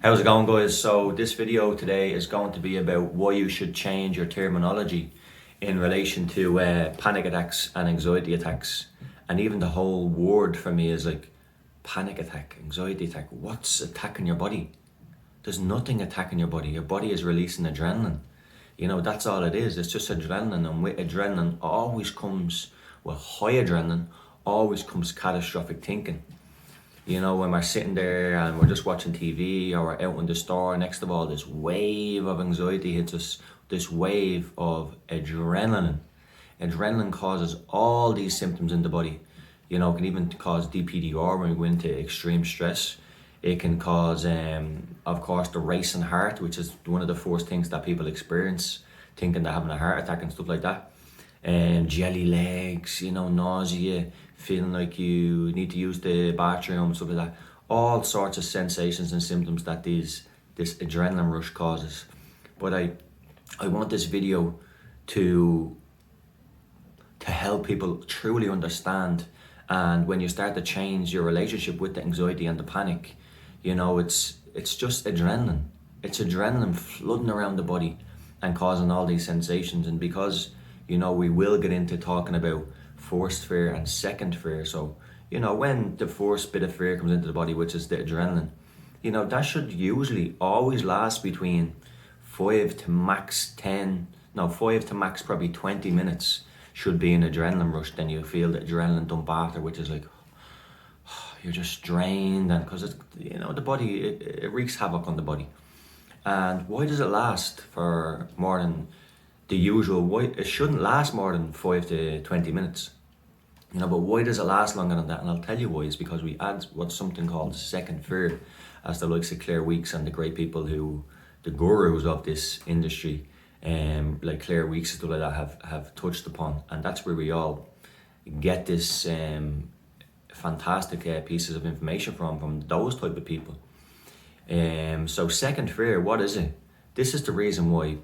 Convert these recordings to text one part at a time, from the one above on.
How's it going, guys? So this video today is going to be about why you should change your terminology in relation to panic attacks and anxiety attacks. And even the whole word for me is like panic attack, anxiety attack. What's attacking your body? There's nothing attacking your body. Your body is releasing adrenaline. You know, that's all it is. It's just adrenaline. And with adrenaline always comes, well, high adrenaline always comes catastrophic thinking. You know, when we're sitting there and we're just watching TV or we're out in the store, next of all, this wave of anxiety hits us, this wave of adrenaline. Adrenaline causes all these symptoms in the body. You know, it can even cause DPDR when we go into extreme stress. It can cause, of course, the racing heart, which is one of the first things that people experience, thinking they're having a heart attack and stuff like that. Jelly legs, you know, nausea, feeling like you need to use the bathroom, stuff like that. All sorts of sensations and symptoms that this adrenaline rush causes. But I want this video to help people truly understand. And when you start to change your relationship with the anxiety and the panic, you know, it's just adrenaline. It's adrenaline flooding around the body and causing all these sensations. And because, you know, we will get into talking about first fear and second fear. So, you know, when the first bit of fear comes into the body, which is the adrenaline, you know, that should usually always last between 5 to max probably 20 minutes should be an adrenaline rush. Then you feel the adrenaline dump after, which is like, you're just drained, and because it's, you know, the body, it wreaks havoc on the body. And why does it last for more than the usual? Why it shouldn't last more than 5 to 20 minutes, you know? But why does it last longer than that? And I'll tell you why. It's because we add what's something called second fear, as the likes of Claire Weeks and the great people who, the gurus of this industry, like Claire Weeks and stuff like that, have touched upon. And that's where we all get this fantastic pieces of information from those type of people. So second fear, what is it? This is the reason why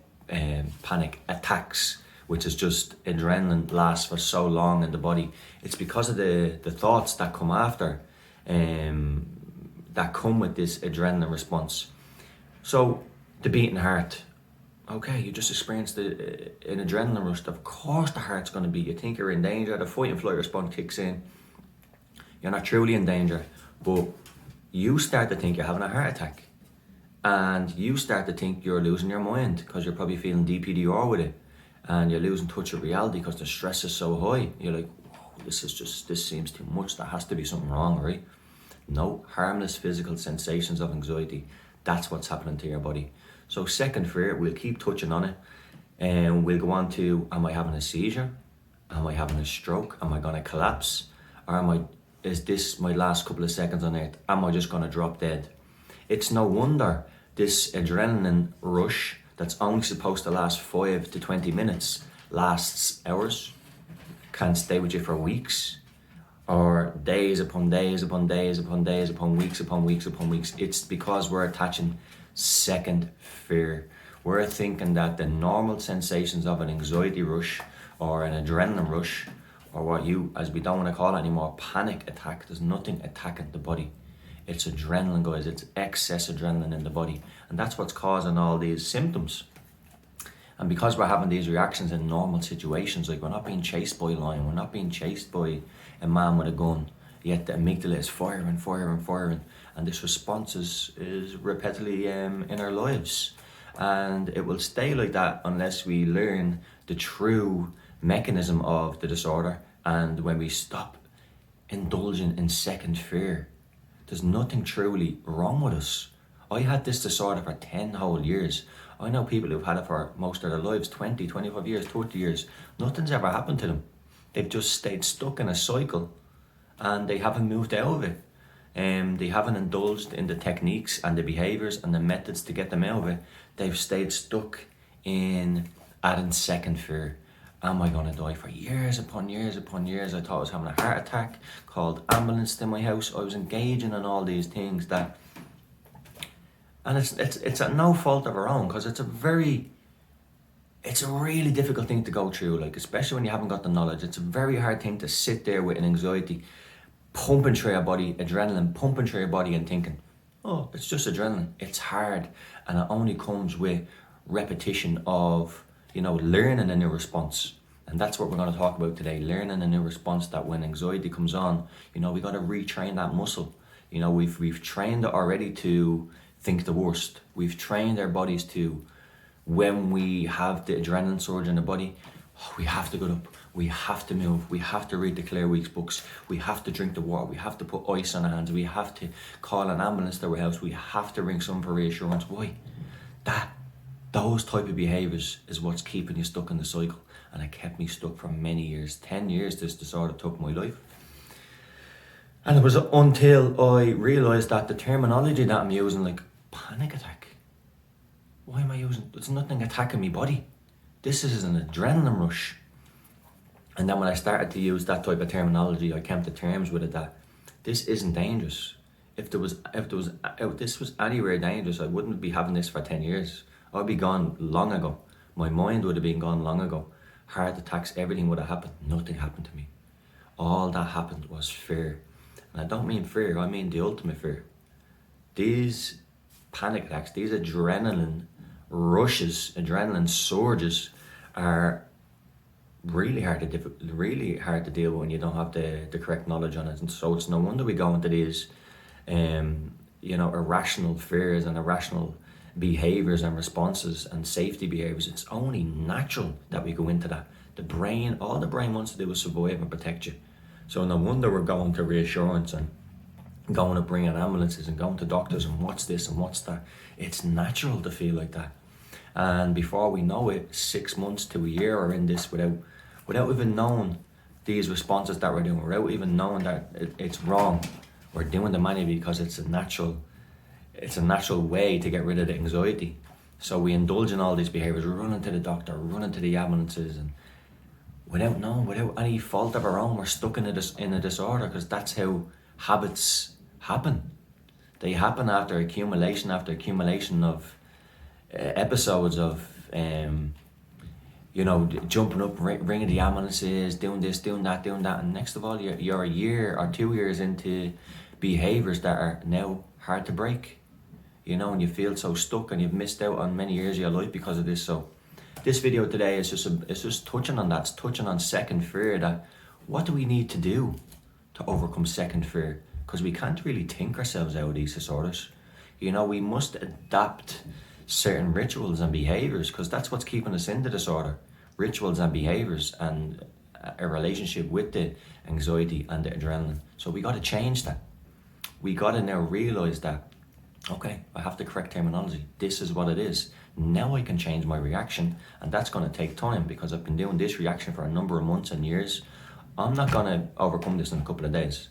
panic attacks, which is just adrenaline, lasts for so long in the body. It's because of the thoughts that come after, that come with this adrenaline response. So the beating heart, okay, you just experienced an adrenaline rush. Of course the heart's going to beat. You think you're in danger, the fight and flight response kicks in. You're not truly in danger, but you start to think you're having a heart attack. And you start to think you're losing your mind because you're probably feeling DPDR with it. And you're losing touch of reality because the stress is so high. You're like, whoa, this seems too much. There has to be something wrong, right? No, harmless physical sensations of anxiety. That's what's happening to your body. So second fear, we'll keep touching on it. And we'll go on to, am I having a seizure? Am I having a stroke? Am I going to collapse? Or is this my last couple of seconds on earth? Am I just going to drop dead? It's no wonder this adrenaline rush that's only supposed to last 5 to 20 minutes lasts hours, can stay with you for weeks, or days upon days upon days upon days upon weeks upon weeks upon weeks. It's because we're attaching second fear. We're thinking that the normal sensations of an anxiety rush or an adrenaline rush, or what you, as we don't want to call it anymore, panic attack, there's nothing attacking the body. It's adrenaline, guys. It's excess adrenaline in the body. And that's what's causing all these symptoms. And because we're having these reactions in normal situations, like we're not being chased by a lion, we're not being chased by a man with a gun, yet the amygdala is firing, firing, firing. And this response is repeatedly in our lives. And it will stay like that unless we learn the true mechanism of the disorder. And when we stop indulging in second fear, there's nothing truly wrong with us. I had this disorder for 10 whole years. I know people who've had it for most of their lives, 20, 25 years, 30 years. Nothing's ever happened to them. They've just stayed stuck in a cycle and they haven't moved out of it. They haven't indulged in the techniques and the behaviors and the methods to get them out of it. They've stayed stuck in adding second fear. Am I going to die? For years upon years upon years, I thought I was having a heart attack, called ambulance to my house. I was engaging in all these things that, and it's at no fault of our own, because it's a really difficult thing to go through, like, especially when you haven't got the knowledge. It's a very hard thing to sit there with an anxiety pumping through your body, adrenaline pumping through your body, and thinking, oh, it's just adrenaline. It's hard, and it only comes with repetition of, learning a new response. And that's what we're going to talk about today, learning a new response, that when anxiety comes on, we got to retrain that muscle. We've trained it already to think the worst. We've trained our bodies to, when we have the adrenaline surge in the body, we have to get up, we have to move, we have to read the Claire Weeks books, we have to drink the water, we have to put ice on our hands, we have to call an ambulance to our house, we have to ring someone for reassurance. Why? Those type of behaviours is what's keeping you stuck in the cycle. And it kept me stuck for many years. 10 years this disorder took my life. And it was until I realised that the terminology that I'm using, like panic attack, why am I using, it's nothing attacking my body. This is an adrenaline rush. And then when I started to use that type of terminology, I came to terms with it that this isn't dangerous. If this was anywhere dangerous, I wouldn't be having this for 10 years. I'd be gone long ago. My mind would have been gone long ago. Heart attacks, everything would have happened. Nothing happened to me. All that happened was fear. And I don't mean fear, I mean the ultimate fear. These panic attacks, these adrenaline rushes, adrenaline surges are really hard to deal with when you don't have the correct knowledge on it. And so it's no wonder we go into these irrational fears and irrational behaviors and responses and safety behaviors. It's only natural that we go into that. All the brain wants to do is survive and protect you. So no wonder we're going to reassurance and going to bring in ambulances and going to doctors and what's this and what's that. It's natural to feel like that. And before we know it, 6 months to a year are in this without even knowing these responses that we're doing, without even knowing that it's wrong. We're doing them anyway because it's a natural way to get rid of the anxiety. So we indulge in all these behaviors. We're running to the doctor, we're running to the ambulances, and without any fault of our own, we're stuck in a disorder, because that's how habits happen. They happen after accumulation of episodes of jumping up, ringing the ambulances, doing this, doing that, and next of all, you're a year or 2 years into behaviors that are now hard to break. And you feel so stuck, and you've missed out on many years of your life because of this. So this video today is just touching on that. It's touching on second fear, that what do we need to do to overcome second fear? Because we can't really think ourselves out of these disorders. We must adapt certain rituals and behaviors, because that's what's keeping us in the disorder. Rituals and behaviors, and a relationship with the anxiety and the adrenaline. So we got to change that. We got to now realize that, okay, I have the correct terminology. This is what it is. Now I can change my reaction, and that's going to take time, because I've been doing this reaction for a number of months and years. I'm not going to overcome this in a couple of days.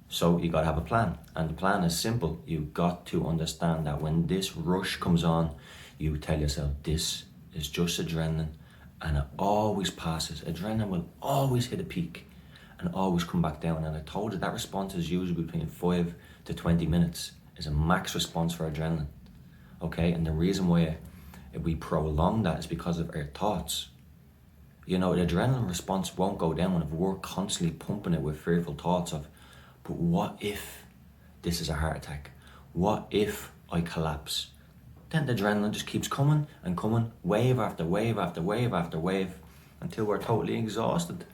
So you got to have a plan, and the plan is simple. You've got to understand that when this rush comes on, you tell yourself, this is just adrenaline, and it always passes. Adrenaline will always hit a peak and always come back down. And I told you that response is usually between 5 to 20 minutes is a max response for adrenaline. Okay, and the reason why we prolong that is because of our thoughts. The adrenaline response won't go down if we're constantly pumping it with fearful thoughts of, but what if this is a heart attack? What if I collapse? Then the adrenaline just keeps coming and coming, wave after wave after wave after wave, until we're totally exhausted.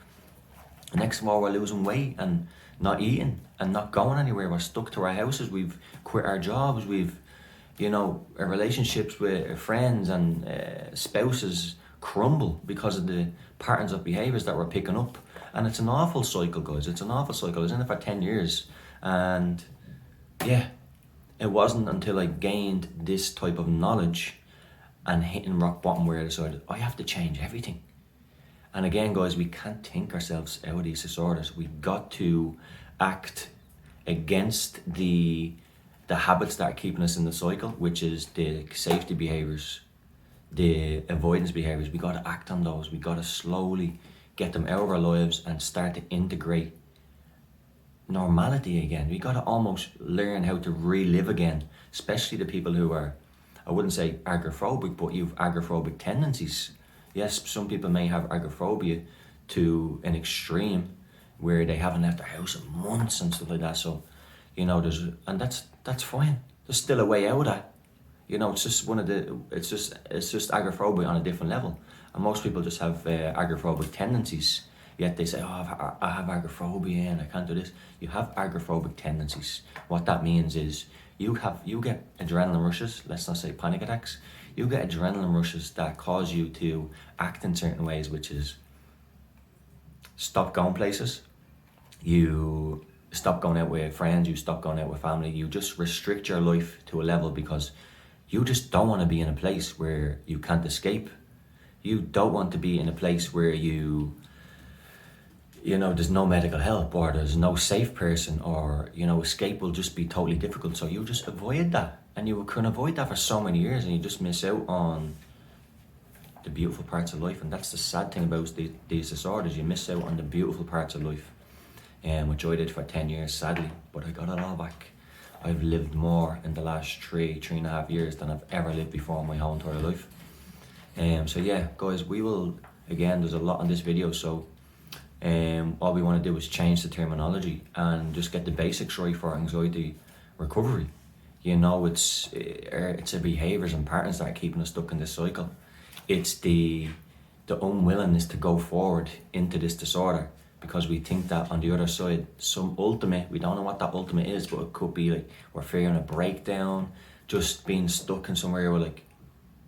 And next of all, we're losing weight and not eating and not going anywhere. We're stuck to our houses. We've quit our jobs. We've, our relationships with friends and spouses crumble because of the patterns of behaviors that we're picking up. And it's an awful cycle, guys. It's an awful cycle. I was in it for 10 years. And yeah, it wasn't until I gained this type of knowledge and hitting rock bottom where I decided I have to change everything. And again, guys, we can't think ourselves out of these disorders. We've got to act against the habits that are keeping us in the cycle, which is the safety behaviors, the avoidance behaviors. We got to act on those. We got to slowly get them out of our lives and start to integrate normality again. We got to almost learn how to relive again, especially the people who are, I wouldn't say agoraphobic, but you've agoraphobic tendencies. Yes, some people may have agoraphobia to an extreme where they haven't left their house in months and stuff like that. So, You know, and that's fine. There's still a way out of that. You know, it's just it's just agoraphobia on a different level. And most people just have agoraphobic tendencies. Yet they say, oh, I have agoraphobia and I can't do this. You have agoraphobic tendencies. What that means is you get adrenaline rushes, let's not say panic attacks. You get adrenaline rushes that cause you to act in certain ways, which is stop going places. You stop going out with friends, you stop going out with family. You just restrict your life to a level because you just don't want to be in a place where you can't escape. You don't want to be in a place where you know, there's no medical help or there's no safe person, or, you know, escape will just be totally difficult. So you just avoid that, and you can avoid that for so many years, and you just miss out on the beautiful parts of life. And that's the sad thing about these disorders. You miss out on the beautiful parts of life, which I did for 10 years, sadly, but I got it all back. I've lived more in the last 3.5 years than I've ever lived before in my whole entire life. So yeah, guys, we will, again, there's a lot on this video, so all we want to do is change the terminology and just get the basics right for anxiety recovery. You know, it's the behaviours and patterns that are keeping us stuck in this cycle. It's the unwillingness to go forward into this disorder because we think that on the other side, some ultimate, we don't know what that ultimate is, but it could be like we're fearing a breakdown, just being stuck in somewhere where like,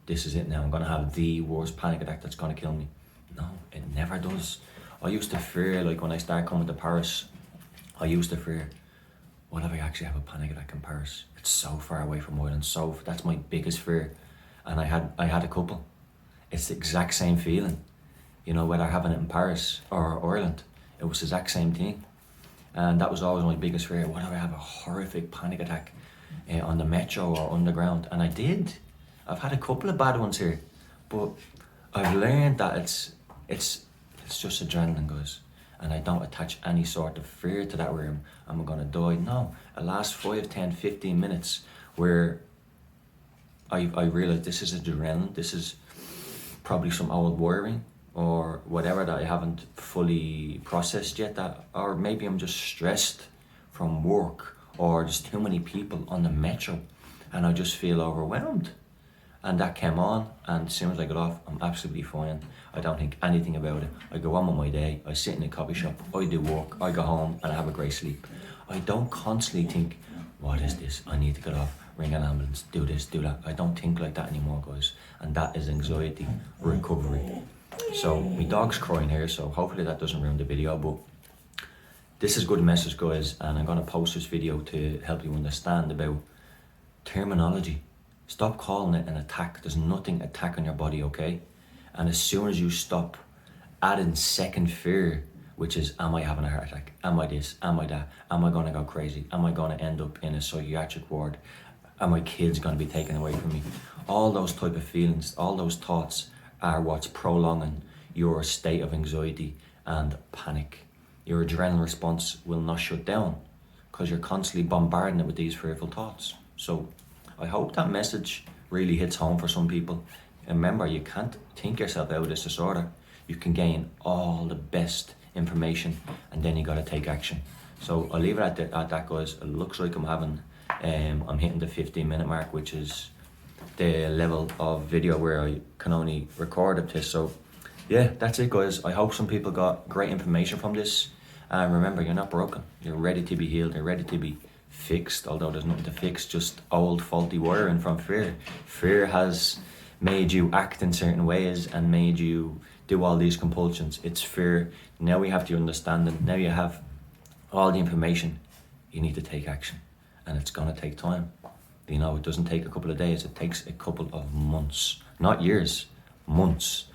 this is it now, I'm going to have the worst panic attack that's going to kill me. No, it never does. I used to fear, like when I started coming to Paris, I used to fear, what if I actually have a panic attack in Paris? It's so far away from Ireland, that's my biggest fear. And I had a couple. It's the exact same feeling, you know, whether having it in Paris or Ireland, it was the exact same thing. And that was always my biggest fear. What if I have a horrific panic attack on the metro or underground? And I did. I've had a couple of bad ones here, but I've learned that it's just adrenaline, guys, and I don't attach any sort of fear to that where I'm gonna die. No, it lasts 5, 10, 15 minutes where I realize this is adrenaline, this is probably some old wiring or whatever that I haven't fully processed yet, or maybe I'm just stressed from work or there's too many people on the metro and I just feel overwhelmed. And that came on, and as soon as I got off, I'm absolutely fine. I don't think anything about it. I go on with my day, I sit in a coffee shop, I do work, I go home and I have a great sleep. I don't constantly think, what is this? I need to get off, ring an ambulance, do this, do that. I don't think like that anymore, guys. And that is anxiety recovery. So my dog's crying here, so hopefully that doesn't ruin the video, but this is a good message, guys, and I'm gonna post this video to help you understand about terminology. Stop calling it an attack. There's nothing attack on your body, okay? And as soon as you stop adding second fear, which is, am I having a heart attack? Am I this? Am I that? Am I gonna go crazy? Am I gonna end up in a psychiatric ward? Are my kids gonna be taken away from me? All those type of feelings, all those thoughts are what's prolonging your state of anxiety and panic. Your adrenaline response will not shut down because you're constantly bombarding it with these fearful thoughts. So I hope that message really hits home for some people. And remember, you can't think yourself out of this disorder. You can gain all the best information and then you gotta take action. So I'll leave it at that, guys. It looks like I'm hitting the 15-minute mark, which is the level of video where I can only record up to. So yeah, that's it, guys. I hope some people got great information from this. And remember, you're not broken. You're ready to be healed. You're ready to be fixed, although there's nothing to fix, just old faulty wiring from fear. Fear has made you act in certain ways and made you do all these compulsions. It's fear. Now we have to understand them. Now you have all the information. You need to take action, and it's gonna take time. You know, it doesn't take a couple of days, it takes a couple of months, not years, months.